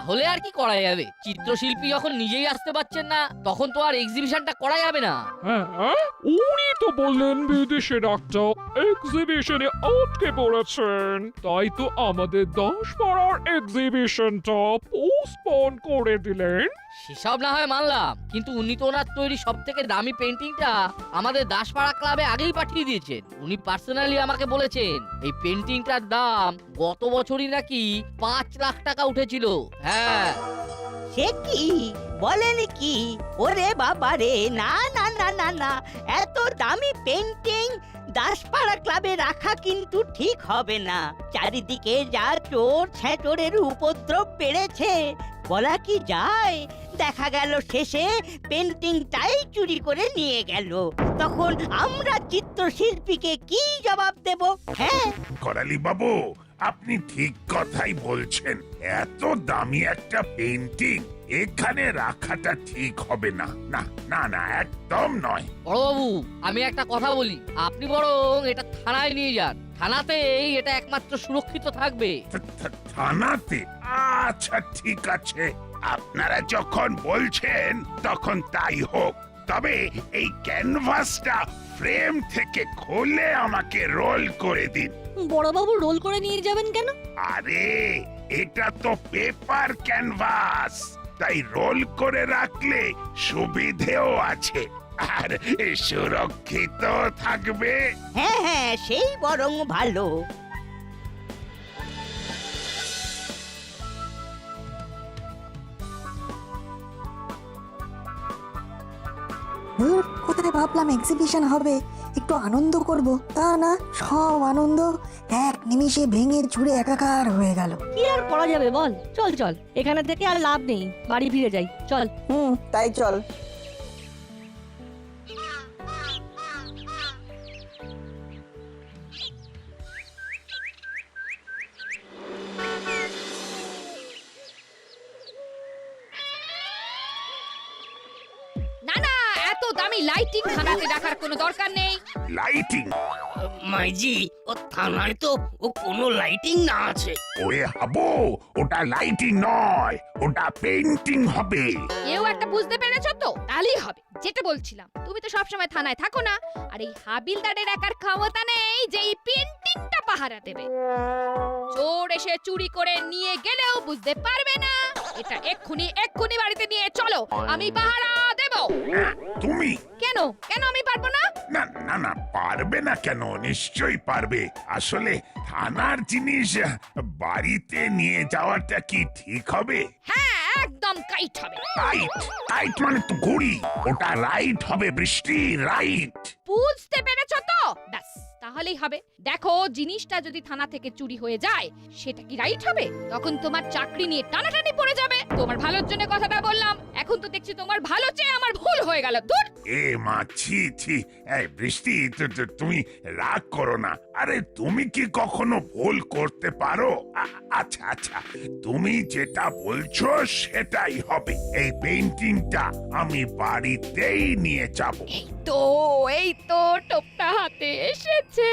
তাহলে আর কি করা যাবে? চিত্রশিল্পী যখন নিজেই আসতে পারছেন না, তখন তো আর এক্সিবিশনটা করা যাবে না। হ্যাঁ, উনি তো বললেন বিদেশের একটা এক্সিবিশনে আটকে পড়েছেন, তাই তো আমাদের 10 পাড়ার এক্সিবিশনটা পোস্টপোন করে দিলেন। সেসব না হয় মানলাম, কিন্তু উনি তো ওনার তৈরি সব থেকে দামি পেন্টিংটা আমাদের দাসপাড়া ক্লাবে আগেই পাঠিয়ে দিয়েছেন। উনি পার্সোনালি আমাকে বলেছেন এই পেন্টিংটার দাম গত বছরই নাকি 5 লাখ টাকা উঠেছিল। হ্যাঁ, সে কি বলেন কি? ওরে বাবা রে, না না না না না, এত দামি পেন্টিং দাসপাড়া ক্লাবে রাখা কিন্তু ঠিক হবে না। চারিদিকে যা চোর ছেচোরের উপদ্রব বেড়েছে, বলা কি যায়? দেখা গেল শেষে পেন্টিংটাই চুরি করে নিয়ে গেল, তখন আমরা চিত্রশিল্পীকে কি জবাব দেব? হ্যাঁ, করালি বাবু, আপনি ঠিক কথাই বলছেন। এত দামি একটা পেন্টিং এখানে রাখাটা ঠিক হবে না। না না না, একদম নয়। বড়বাবু আমি একটা কথা বলি, আপনি বরং এটা থানায় নিয়ে যান। থানাতেই এটা একমাত্র সুরক্ষিত থাকবে। থানাতে? আচ্ছা ঠিক আছে, আপনারা যখন বলছেন তখন তাই হোক। তবে এই ক্যানভাসটা ফ্রেম থেকে খুলে আমাকে রোল করে দিন। বড়বাবু রোল করে নিয়ে যাবেন কেন? আরে এটা তো পেপার ক্যানভাস, তাই রোল করে রাখলে সুবিধেও আছে আর সুরক্ষিত থাকবে। হ্যাঁ হ্যাঁ, সেই বরং ভালো। কোথায় ভাবলাম এক্সিবিশন হবে, একটু আনন্দ করব, তা না, সব আনন্দ এক নিমিষে ভেঙে চুরে একাকার হয়ে গেল। কি আর করা যাবে বল? চল চল, এখানে থেকে আর লাভ নেই, বাড়ি ফিরে যাই চল। তাই চল। না না, এত দামি লাইটিং থানাতে রাখার কোনো দরকার নেই। লাইটিং? মাইজি, ও থানায় তো ও কোনো লাইটিং না আছে। ওরে হাবো, ওটা লাইটিং নয়, ওটা পেন্টিং হবে। কেউ একটা বুঝতে পেরেছো তো? তাহলেই হবে। যেটা বলছিলাম, তুমি তো সবসময় থানায় থাকো না, আর এই হাবিলদারের একার ক্ষমতা নেই যে এই পেন্টিংটা পাহারা দেবে। চোর এসে চুরি করে নিয়ে গেলেও বুঝতে পারবে না। এটা এক্ষুনি এক্ষুনি বাড়িতে নিয়ে চলো, আমি পাহারা দেব। তুমি? কেন কেন আমি পারবো না? না না না, পারবে না কেন? নিশ্চয়ই পারবে। আসলে থানার জিনিস বাড়িতে নিয়ে যাওয়াটা কি ঠিক হবে? হ্যাঁ, একদম কাইট হবে। রাইট? রাইট মানে তো ঘুড়ি, ওটা রাইট হবে বৃষ্টি, রাইট। বুঝতে পেরেছো তো? ব্যাস, তাহলেই হবে। দেখো, জিনিসটা যদি থানা থেকে চুরি হয়ে যায়, সেটা কি রাইট হবে? তখন তোমার চাকরি নিয়ে টানাটানি পড়ে যাবে। তোমার ভালোর জন্য কথাটা বললাম, এখন তো দেখছি তোমার ভালো চেয়ে আমার ভুল হয়ে গেল। দূর! এ মা, ছি ছি। এই বৃষ্টি, তুমি রাগ করো না। আরে তুমি কি কখনো ভুল করতে পারো? আচ্ছা আচ্ছা, তুমি যেটা বলছো সেটাই হবে। এই পেইন্টিংটা আমি বাড়িতেই নিয়ে যাব। এই তো টোপটা হাতে এসেছে।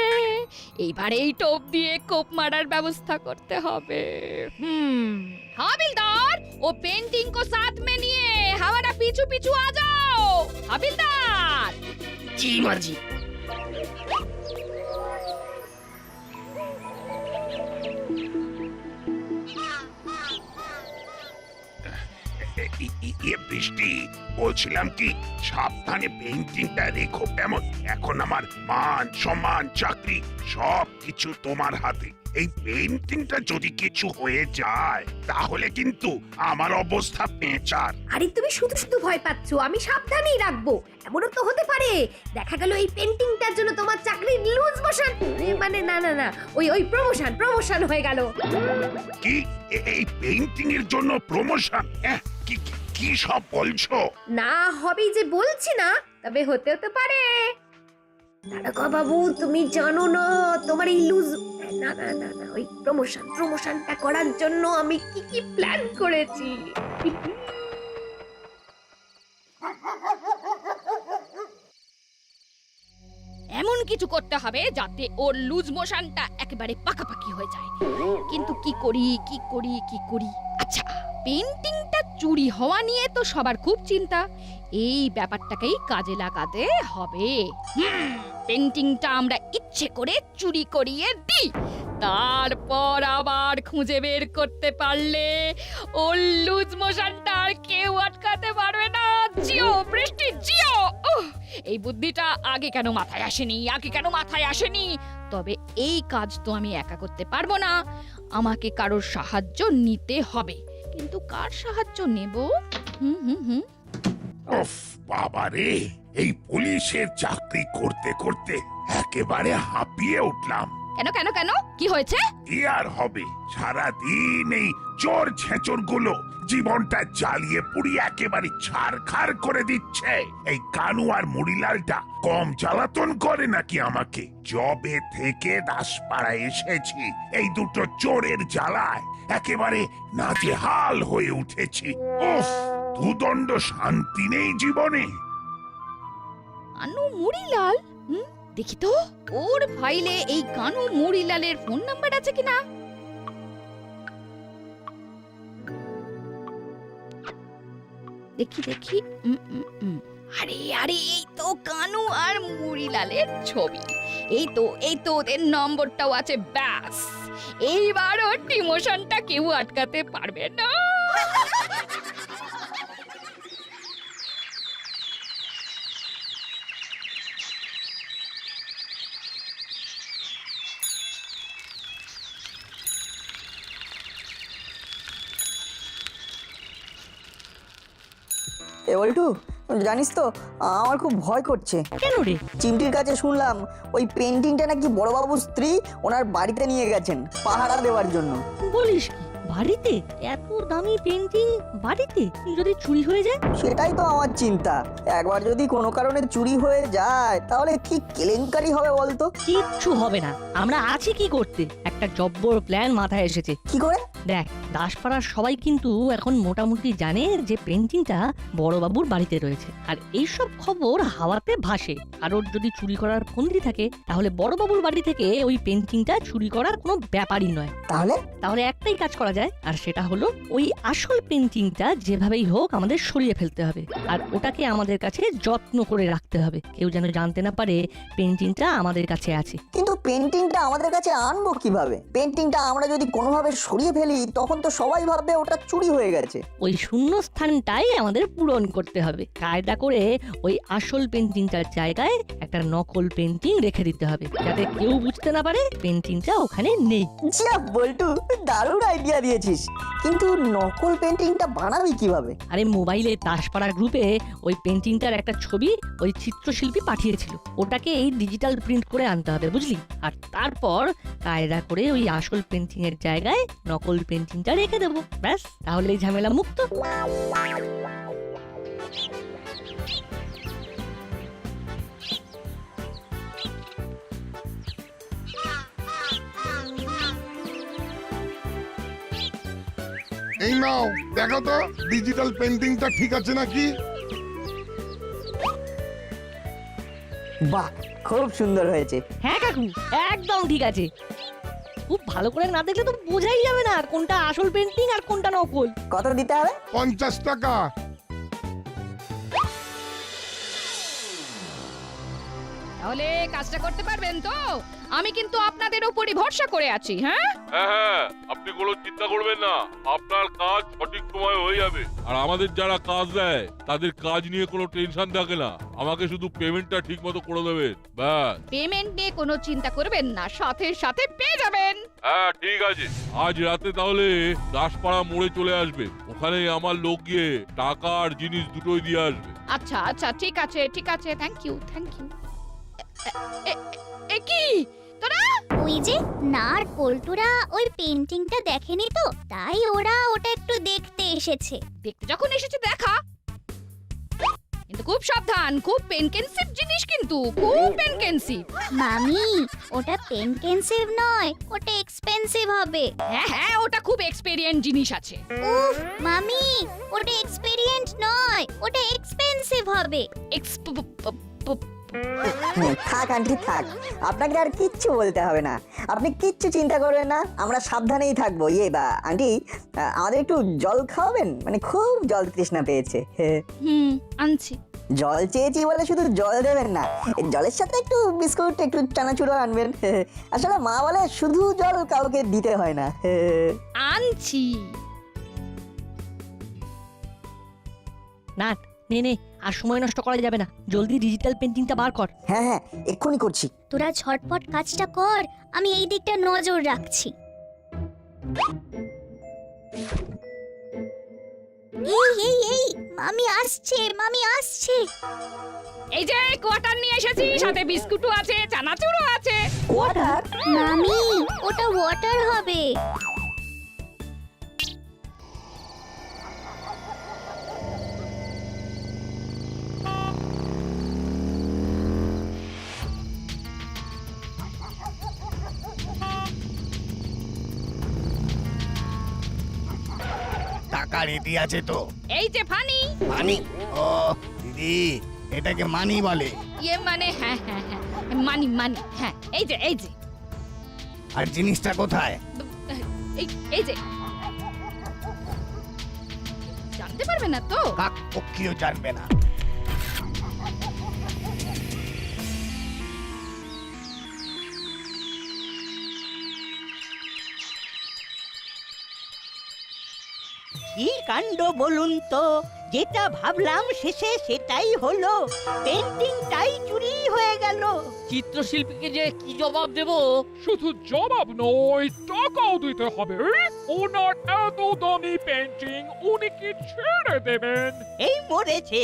এইবার এই টোপ দিয়ে কোপ মারার ব্যবস্থা করতে হবে। হাবিলদার, ও पेंटिंग को साथ में लिए हमारा पीछू पीछू आ जाओ। হাবিলদার! জি মাঝি। বৃষ্টি, বলছিলাম কি, সাবধানে পেইন্টিংটা রেখো। কেমন? এখন আমার মান সম্মান চাকরি সব কিছু তোমার হাতে। এই পেইন্টিংটা যদি কিছু হয়ে যায় তাহলে কিন্তু আমার অবস্থা পেঁচার। আরে তুমি শুধু শুধু ভয় পাচ্ছ, আমি সাবধানেই রাখবো। এমনও তো হতে পারে দেখা গেল এই পেন্টিংটার জন্য তোমার চাকরি লুজ মোশন, মানে না না না, ওই প্রমোশন হয়ে গেল। কি? এই পেইন্টিং এর জন্য প্রমোশন? কি কি সব বলছো? না হবেই যে বলছি না, তবে হতেও তো পারে। দারোগা বাবু, তুমি জানো না তোমার এই লুজ, না না না না, ওই প্রমোশনটা করার জন্য আমি কি কি প্ল্যান করেছি। এমন কিছু করতে হবে যাতে ওর লুজ মোশনটা একেবারে পাকাপাকি হয়ে যায়। কিন্তু কি করি? আচ্ছা, পেন্টিংটা চুরি হওয়া নিয়ে তো সবার খুব চিন্তা, এই ব্যাপারটাকেই কাজে লাগাতে হবে। পেন্টিংটা আমরা ইচ্ছে করে চুরি করিয়ে দিই, তারপর আবার খুঁজে বের করতে পারলে ওর লুজ মোশনটা আর কেউ আটকাতে পারবে না। জিও বৃষ্টি জিও! এই বুদ্ধিটা আগে কেন মাথায় আসেনি? তবে এই কাজ তো আমি একা করতে পারবো না, আমাকে কারোর সাহায্য নিতে হবে। কিন্তু কার সাহায্য নেব? উফ বাবা রে, এই পুলিশের চাকরি করতে করতে একেবারে হাঁপিয়ে উঠলাম। কেন কি হয়েছে? কি আর হবে, সারাদিন এই চোর ছেঁচর গুলো জীবনটা জ্বালিয়ে পুড়িয়ে একেবারে ছারখার করে দিচ্ছে। এই কানু আর মুড়িলালটা কম জ্বালাতন করে নাকি আমাকে? জবে থেকে দাসপাড়ায় এসেছি, এই দুটো চোরের জ্বালায় একেবারে নাজেহাল হয়ে উঠেছি। উফ, দুদণ্ড শান্তি নেই জীবনে। কানু মুড়িলাল? দেখি তো ওর ফাইলে এই কানু মুড়িলালের ফোন নাম্বার আছে কিনা। দেখি আরে এই তো কানু আর মুড়িলালের ছবি, এই তো ওদের নম্বরটাও আছে। ব্যাস, এইবার ওর ডিমোশনটা কেউ আটকাতে পারবে না। এ বল্টু, জানিস তো আমার খুব ভয় করছে। কেন রে? চিমটির কাছে শুনলাম ওই পেন্টিংটা নাকি বড়বাবুর স্ত্রী ওনার বাড়িতে নিয়ে গেছেন পাহারা দেওয়ার জন্য। বলিস কি? বাড়িতে? এত দামি পেন্টিং বাড়িতে? যদি চুরি হয়ে যায়? সেটাই তো আমার চিন্তা। একবার যদি কোনো কারণে চুরি হয়ে যায় তাহলে কি কেলেঙ্কারি হবে বলতো? কিচ্ছু হবে না, আমরা আছি কি করতে। একটা জব্বর প্ল্যান মাথায় এসেছে। কি করে? দেখ, দাসপাড়ার সবাই কিন্তু এখন মোটামুটি জানে যে পেন্টিংটা বড়বাবুর বাড়িতে রয়েছে, আর এইসব খবর হাওয়াতে ভাসে। কারোর যদি চুরি করার ফন্দি থাকে তাহলে বড়বাবুর বাড়ি থেকে ওই পেন্টিংটা চুরি করার কোনো ব্যাপারই নয়। তাহলে একটাই কাজ করা যায়, আর সেটা হলো ওই আসল পেন্টিংটা যেভাবেই হোক আমাদের সরিয়ে ফেলতে হবে, আর ওটাকে আমাদের কাছে যত্ন করে রাখতে হবে। কেউ যেন জানতে না পারে পেন্টিংটা আমাদের কাছে আছে। কিন্তু পেন্টিংটা আমাদের কাছে আনবো কিভাবে? পেন্টিংটা আমরা যদি কোনোভাবে সরিয়ে ফেলি তখন তো সবাই ভাববে ওটা চুরি হয়ে গেছে। ওই শূন্য স্থানটাই আমাদের পূরণ করতে হবে। কায়দা করে ওই আসল পেন্টিংটার জায়গায় একটা নকল পেন্টিং রেখে দিতে হবে, যাতে কেউ বুঝতে না পারে পেন্টিংটা ওখানে নেই। যা বল্টু, দারুণ আইডিয়া দিয়েছিস। কিন্তু নকল পেন্টিংটা বানাবি কিভাবে? আরে মোবাইলে দাসপাড়া গ্রুপে ওই পেন্টিংটার একটা ছবি ওই চিত্রশিল্পী পাঠিয়েছিল, ওটাকে এই ডিজিটাল প্রিন্ট করে আনতে হবে, বুঝলি? আর তারপর কায়দা করে ওই আসল পেন্টিং এর জায়গায় নকল পেন্টিংটা রেখে দেবো। ব্যাস, তাহলে এই ঝামেলা মুক্ত। এই নাও, দেখো তো ডিজিটাল পেন্টিংটা ঠিক আছে নাকি? বাহ, খুব সুন্দর হয়েছে। হ্যাঁ কাকু, একদম ঠিক আছে। খুব ভালো করে না দেখলে তো বোঝাই যাবে না কোনটা আসল পেন্টিং আর কোনটা নকল। কত দিতে হবে? 50 টাকা। তাহলে কাজটা করতে পারবেন তো? আমি কিন্তু আপনাদের উপরই ভরসা করে আছি। হ্যাঁ, আপনি কোনো চিন্তা করবেন না, আপনার কাজ সঠিক সময়ে হয়ে যাবে। আর আমাদের যারা কাজ দেয় তাদের কাজ নিয়ে কোনো টেনশন থাকে না, আমাকে শুধু পেমেন্টটা ঠিক মতো করে দেবেন, ব্যাস। পেমেন্ট নিয়ে কোনো চিন্তা করবেন না, সাথে সাথে পেয়ে যাবেন। হ্যাঁ ঠিক আছে, আজ রাতে তাহলে দাসপাড়া মোড়ে চলে আসবে, ওখানে আমার লোক গিয়ে টাকা আর জিনিস দুটোই দিয়ে আসবে। আচ্ছা, ঠিক আছে, থ্যাংক ইউ। কি তোরা? ওই যে নার পল্টুরা ওই পেন্টিংটা দেখেনি তো, তাই ওরা ওটা একটু দেখতে এসেছে। দেখতে যখন এসেছে দেখা, কিন্তু খুব সাবধান, খুব পেনকেন্সিভ জিনিস, কিন্তু খুব পেনকেন্সিভ। মামি, ওটা পেনকেন্সিভ নয়, ওটা এক্সপেন্সিভ হবে। হ্যাঁ, ওটা খুব এক্সপেরিয়েন্ট জিনিস আছে। উফ মামি, ওটা এক্সপেরিয়েন্ট নয়, ওটা এক্সপেন্সিভ হবে। থাক আন্টি থাক, আপনাকে আর কিচ্ছু বলতে হবে না, আপনি কিচ্ছু চিন্তা করবেন না, আমরা সাবধানেই থাকবো। আন্টি আমাদের একটু জল খাওয়াবেন, মানে খুব জল তৃষ্ণা পেয়েছে। আনছি। জল চেয়েছি বলে শুধু জল দেবেন না, এই জলের সাথে একটু বিস্কুট একটু চানাচুরও আনবেন। আসলে মা বলে শুধু জল কাউকে দিতে হয় না। আনছি। নাট নে নে, আর সময় নষ্ট করা যাবে না, জলদি ডিজিটাল পেন্টিংটা বার কর। হ্যাঁ হ্যাঁ, এক্ষুনি করছি। তোরা ঝটপট কাজটা কর, আমি এই দিকটা নজর রাখছি। এই মামি আসছে, মামি আসছে। এই যে কোয়ার্টার নিয়ে এসেছি, সাথে বিস্কুটও আছে, চানাচুরও আছে। ওয়াটার? মামি ওটা ওয়াটার হবে। টাকা রেডি আছে তো? এই যে ফানি। মানি? ও দিদি, এটাকে মানি বলে। ইয়ে মানে হ্যাঁ হ্যাঁ হ্যাঁ, মানি মানি, হ্যাঁ এই যে এই যে। আর জিনিসটা কোথায়? এই যে। জানতে পারবে না তো? কাক পক্ষীও জানবে না। কি কাণ্ড বলুন তো, যেটা ভাবলাম শেষে সেটাই হলো, পেন্টিংটাই চুরি হয়ে গেল। চিত্রশিল্পীকে যে কি জবাব দেব? শুধু জবাব নয়, টাকাও দিতে হবে। ওনার এত দামি পেন্টিং উনি কি ছেড়ে দেবেন? এই মরেছে,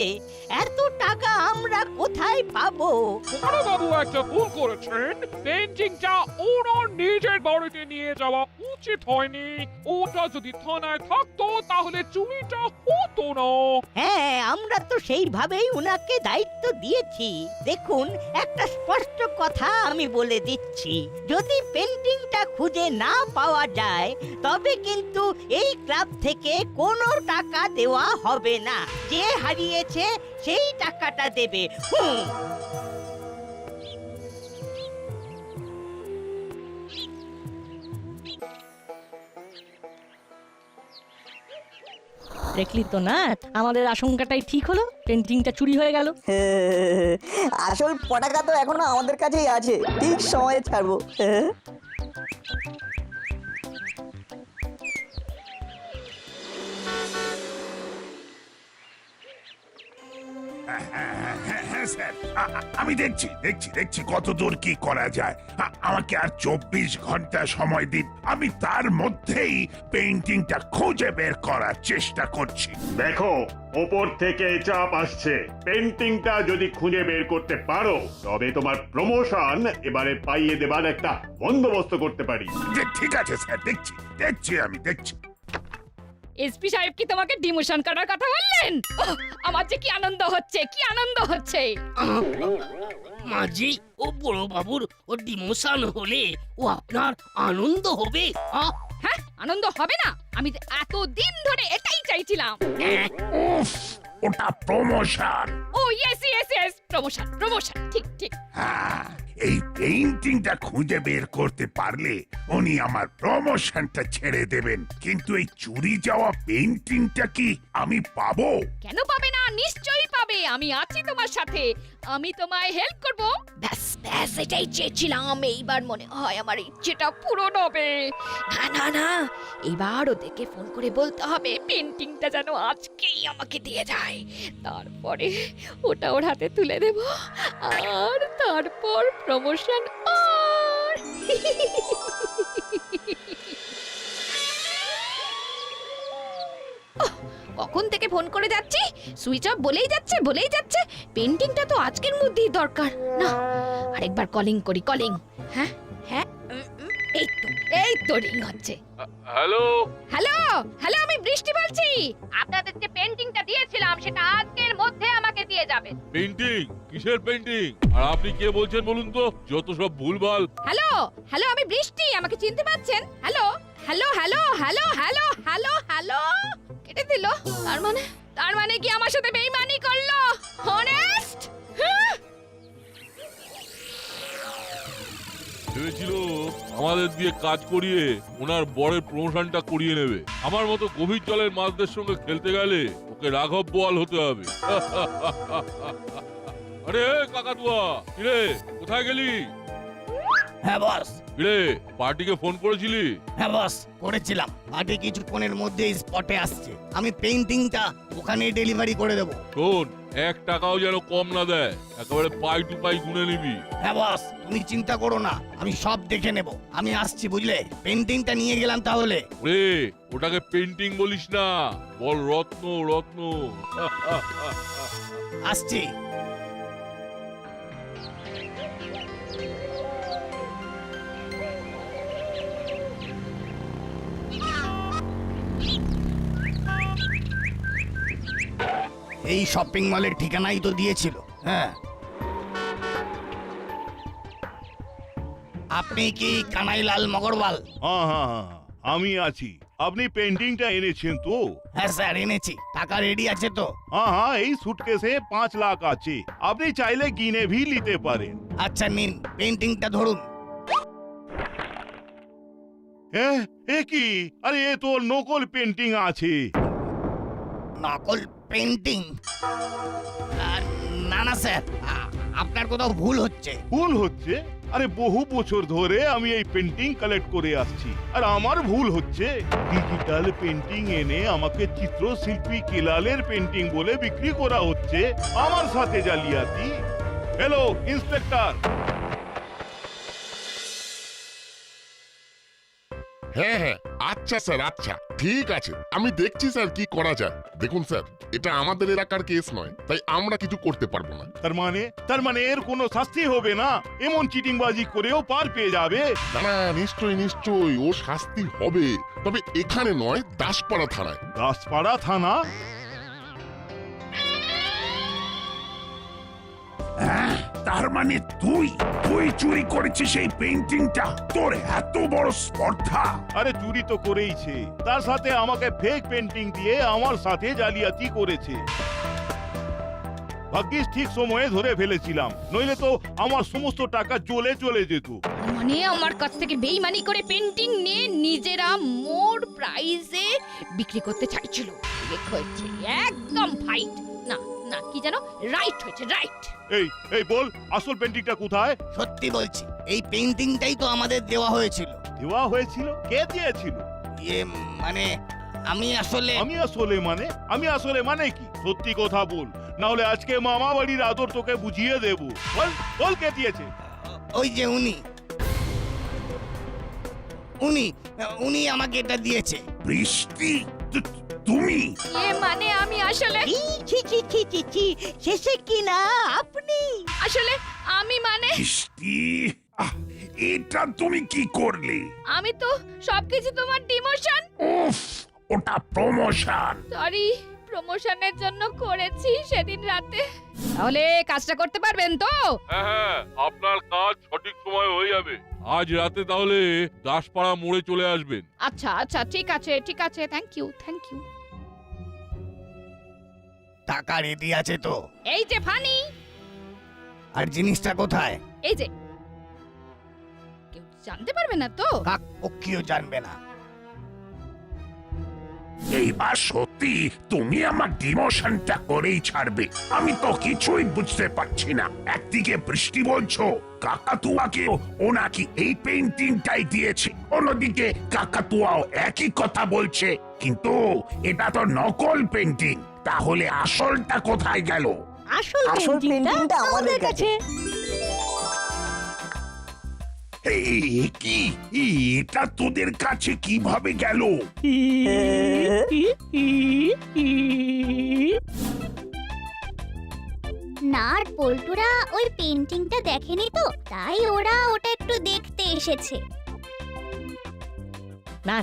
এত টাকা আমরা কোথায় পাবো? বড়বাবু একটা ভুল করেছেন, পেন্টিংটা ওনার নিজের বাড়িতে নিয়ে যাওয়া উচিত হয়নি। ওটা যদি থানায় থাকতো তাহলে চুরিটা হতো না। হ্যাঁ, আমরা তো সেইভাবেই উনাকে দায়িত্ব দিয়েছি। দেখুন, একটা স্পষ্ট কথা আমি বলে দিচ্ছি, যদি পেন্টিংটা খুঁজে না পাওয়া যায় তবে কিন্তু এই ক্লাব থেকে কোনো টাকা দেওয়া হবে না। যে হারিয়েছে সেই টাকাটা দেবে। দেখলি তো নাট, আমাদের আশঙ্কাটাই ঠিক হলো, পেন্টিংটা চুরি হয়ে গেল। আসল পটাকা তো এখনো আমাদের কাছেই আছে, ঠিক সময়ে ছাড়বো। হ্যাঁ স্যার, আমি দেখছি দেখছি দেখছি কতদূর কি করা যায়। আমাকে আর 24 ঘন্টা সময় দিন, আমি তার মধ্যেই পেইন্টিংটা খুঁজে বের করার চেষ্টা করছি। দেখো, ওপর থেকে চাপ আসছে। পেন্টিংটা যদি খুঁজে বের করতে পারো তবে তোমার প্রমোশন এবারে পাইয়ে দেবার একটা বন্দোবস্ত করতে পারি। ঠিক আছে স্যার, দেখছি দেখছি আমি দেখছি। এসপি সাহেব কি তোমাকে ডিমোশন করার কথা বললেন? ওহ, আমার যে কি আনন্দ হচ্ছে, কি আনন্দ হচ্ছে। মাঝি, ও বড় বাবুর ও ডিমোশন হলে ও আপনার আনন্দ হবে। হ্যাঁ, আনন্দ হবে না? আমি তো এতদিন ধরে এটাই চাইছিলাম। উফ, ওটা প্রমোশন। ও yes yes yes, promotion promotion, ঠিক ঠিক। হ্যাঁ, এই পেইন্টিংটা খুঁজে বের করতে পারলে উনি আমার প্রমোশনটা ছেড়ে দেবেন। কিন্তু এই চুরি যাওয়া পেইন্টিংটা কি আমি পাবো? কেন পাবে না? নিশ্চয়ই পাবে, আমি আছি তোমার সাথে, আমি তোমায় হেল্প করব। ব্যাস ব্যাস, এটাই চেয়েছিলাম। এইবার মনে হয় আমার ইচ্ছেটা পূরণ হবে। না না না, এইবার ওদেরকে ফোন করে বলতে হবে পেন্টিংটা যেন আজকেই আমাকে দিয়ে যায়। তারপরে ওটা ওর হাতে তুলে দেব, আর তারপর প্রমোশন। আর কখন থেকে ফোন করে যাচ্ছি, সুইচ অফ বলেই যাচ্ছে। পেন্টিংটা তো আজকের মধ্যেই দরকার। না, আরেকবার কলিং করি, কলিং। হ্যাঁ হ্যাঁ, এই তো রিং হচ্ছে। হ্যালো হ্যালো হ্যালো, আমি বৃষ্টি বলছি। আপনাদের যে পেন্টিংটা দিয়েছিলাম সেটা আজকের মধ্যে আমাকে দিয়ে যাবেন। পেন্টিং? কিসের পেন্টিং? আর আপনি কে বলছেন বলুন তো? যত সব ভুলভাল। হ্যালো হ্যালো, আমি বৃষ্টি, আমাকে চিনতে পারছেন? Hello hello hello hello hello hello hello, কেটে দিল। তার মানে কি আমার সাথে বেইমানি করলো? অনেস্ট? ভেবেছিল আমাদের দিয়ে কাজ করিয়ে ওনার বরের প্রমোশনটা করিয়ে নেবে। আমার মতো গভীর জলের মাছদের সঙ্গে খেলতে গেলে ওকে রাঘব বোয়াল হতে হবে। আরে কাকাতুয়া, কিরে কোথায় গেলি? হ্যাঁ বস। কিরে পার্টিকে ফোন করেছিলি? হ্যাঁ বস, করেছিলাম। পার্টি কিছুক্ষণের মধ্যে স্পটে আসছে। আমি পেইন্টিংটা ওখানে ডেলিভারি করে দেবো। শোন, 1 টাকাও যেন কম না দেয়, একেবারে পাই টু পাই গুনে নিবি। হ্যাঁ বস, তুমি চিন্তা করো না, আমি সব দেখে নেব। আমি আসছি, বুঝলে? পেইন্টিংটা নিয়ে গেলাম তাহলে। ওরে ওটাকে পেন্টিং বলিস না, বল রত্ন রত্ন। আসছি। এই শপিং মলের ঠিকানাই তো দিয়েছিল। হ্যাঁ, আপনি কি কানাইলাল মগরওয়াল? হ্যাঁ হ্যাঁ হ্যাঁ, আমি আছি। আপনি পেন্টিংটা এনেছেন তো? হ্যাঁ স্যার, এনেছি। টাকা রেডি আছে তো? হ্যাঁ হ্যাঁ, এই সুটকেসে 5 লাখ আছে। আপনি চাইলে কিনে ভি নিতে পারেন। আচ্ছা নিন, পেইন্টিংটা ধরুন। হ্যাঁ, এ কি? আরে এ তো নকল পেন্টিং আছে। নকল পেইন্টিং? না না স্যার, আপনার কোথাও ভুল হচ্ছে। ভুল হচ্ছে? আরে বহু বছর ধরে আমি এই পেন্টিং কালেক্ট করে আসছি, আর আমার ভুল হচ্ছে? ডিজিটাল পেন্টিং এনে আমাকে চিত্রশিল্পী কেলালের পেন্টিং বলে বিক্রি করা হচ্ছে। আমার সাথে জালিয়াতি। Hello inspector. হ্যাঁ হ্যাঁ, আচ্ছা স্যার, আচ্ছা ঠিক আছে, আমি দেখছি স্যার কি করা যায়। দেখুন স্যার, এটা আমাদের এলাকার কেস নয়, তাই আমরা কিছু করতে পারবো না। তার মানে এর কোনো শাস্তি হবে না? এমন চিটিংবাজি করেও পার পেয়ে যাবে? না না, নিশ্চয়ই নিশ্চয়ই ও শাস্তি হবে, তবে এখানে নয়, দাসপাড়া থানায়। দাসপাড়া থানা? তার মানে তুই চুরি করেছিস সেই পেন্টিংটা? তোর এত বড় স্পর্ধা! আরে চুরি তো করেইছে, তার সাথে আমাকে ফেক পেন্টিং দিয়ে আমার সাথে জালিয়াতি করেছে। ভাগ্যিস ঠিক সময়ে ধরে ফেলেছিলাম, নইলে তো আমার সমস্ত টাকা চলে যেত। মানে আমার কাছ থেকে বেইমানি করে পেন্টিং নিয়ে নিজেরা মোর প্রাইসে বিক্রি করতে চাইছিল। ঠিক হয়েছে, একদম ফাইট। না না, কি জানো, রাইট হয়েছে, রাইট। এই বল, আসল পেন্টিংটা কোথায়? সত্যি বলছি, এই পেইন্টিংটাই তো আমাদের দেওয়া হয়েছিল। দেওয়া হয়েছিল? কে দিয়েছিল? ইয়ে মানে আমি আসলে আমি আসলে মানে কি? সত্যি কথা বল, না হলে আজকে মামা বাড়ির আদর তোকে বুঝিয়ে দেব। বল কে দিয়েছে? ওই যে উনি আমাকে এটা দিয়েছে। বৃষ্টি, তুমি? মানে আমি আসলে শেষে কি না আপনি? আসলে আমি মানে বৃষ্টি, এটা তুমি কি করলে? আমি তো সবকিছু তোমার ডিমোশন। উফ, ওটা প্রমোশন। সরি, প্রমোশনের জন্য করেছি সেদিন রাতে। তাহলে কাজটা করতে পারবেন তো? হ্যাঁ হ্যাঁ, আপনার কাজ সঠিক সময় হয়ে যাবে। আজ রাতে তাহলে দাসপাড়া মোড়ে চলে আসবেন। আচ্ছা আচ্ছা, ঠিক আছে ঠিক আছে, থ্যাংক ইউ থ্যাংক ইউ। টাকা রেডি আছে তো? এই যে ফানি। আর জিনিসটা কোথায়? এই যে, কেউ জানতে পারবে না তো? কেউ জানবে না। এইবার সত্যি তুমি আমার ডিমোশনটা করেই ছাড়বে। আমি তো কিছুই বুঝতে পারছি না। একদিকে বৃষ্টি বলছো কাকাতুয়াকেও ও নাকি এই পেইন্টিংটাই দিয়েছে, অন্যদিকে কাকাতুয়াও একই কথা বলছে, কিন্তু এটা তো নকল পেইন্টিং। তাহলে আসলটা কোথায় গেল? আসল পেন্টিংটা আমাদের কাছে। কি এটা তোদের কাছে কিভাবে গেল? না আর পল্টুরা ওই পেন্টিংটা দেখেনি তো, তাই ওরা ওটা একটু দেখতে এসেছে। না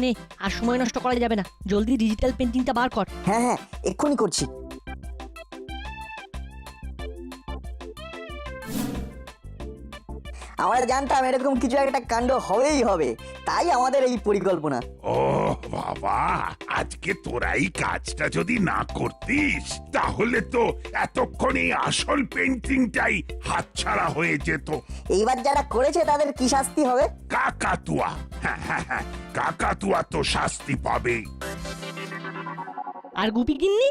নে, আর সময় নষ্ট করা যাবে না, জলদি ডিজিটাল পেন্টিংটা বার কর। হ্যাঁ হ্যাঁ, এক্ষুনি করছি। আমরা জানতাম এরকম কিছু একটা কাণ্ড হবেই হবে, তাই আমাদের এই পরিকল্পনা। ও বাবা, আজকে তোরাই কাজটা যদি না করতিস তাহলে তো এতক্ষণ এই আসল পেন্টিংটাই হাতছাড়া হয়ে যেত। এইবার যারা করেছে তাদের কি শাস্তি হবে? কাকাতুয়া, হ্যাঁ, কাকাতুয়া তো শাস্তি পাবেই। আর গুপি গিন্নি?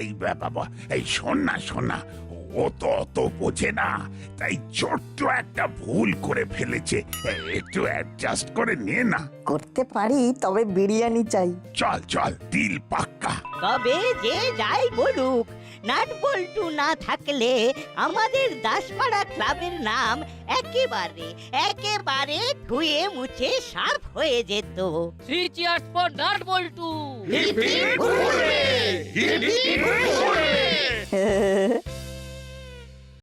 এই বাবা, এই শোন না, ও তো অত বোঝে না, তাই ছোট্ট একটা ভুল করে ফেলেছে, একটু অ্যাডজাস্ট করে নে না। করতে পারি, তবে বিরিয়ানি চাই। চল ডিল পাক্কা। তবে যে যাই বলুক, নাট বল্টু না থাকলে আমাদের দাসপাড়া ক্লাবের নাম একেবারে ধুয়ে মুছে সাফ হয়ে যেত। 3 cheers for নাট বল্টু। হে